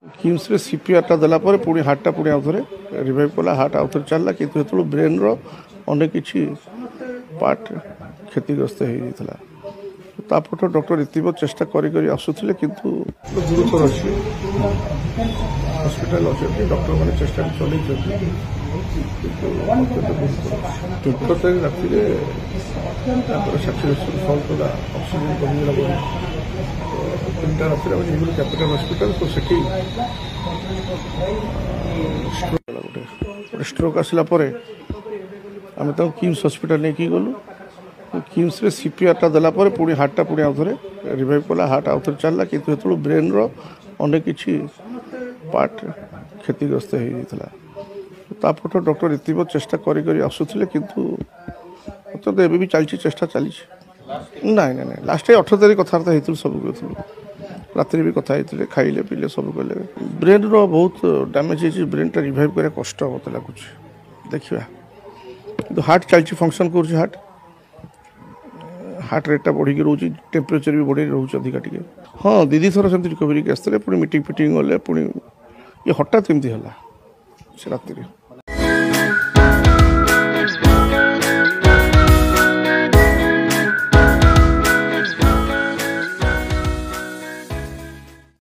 किम्स रे सीपीआर देला पुणी हार्टा पुणी आउ थे रिवाइव कला हार्ट आउ थे चलला किंतु जो ब्रेन रो अनेक किसी पार्ट क्षतिग्रस्त होता तापर डॉक्टर इतिव चेष्टा करी आसुले किंतु गुरुतर अच्छी हस्पिटाल अच्छे डॉक्टर मैंने चेष्टा चल राति सैचुरेशन फॉल कला ऑक्सीजन कमीगला 3टा रात कैपिटल हॉस्पिटल तो सेठी स्ट्रोक आसला आम तो किम्स हॉस्पिटल नहीं कि गलु किम्स रे सीपीआर देला पुणी हार्टा पुणी आउ थे रिवाइव कला हार्ट आउ थे चलला किंतु जो ब्रेन रो अनेक किसी पार्ट क्षतिग्रस्त होता तापर डॉक्टर इतिव चेष्टा करी आसुले किंतु तो एवं भी चलती चेष्टा चली ना ना लास्ट 18 तारीख कथबार्ता होती सब करूँ राति भी कथा होते खाइले पीले सब कले ब्रेन रो बहुत डैमेज हो ब्रेन टा रिवाइव करा कष्ट मत लगुच देखा कि हार्ट चलती फंक्शन कर हार्ट रेटा बढ़ी रोचे टेम्परेचर भी बढ़ी रोचे अधिका टे हाँ दीदी थर से रिकवरी के आसते पुणी मीटिंग फिटिंग गले पुणी ये हठात एमती है राति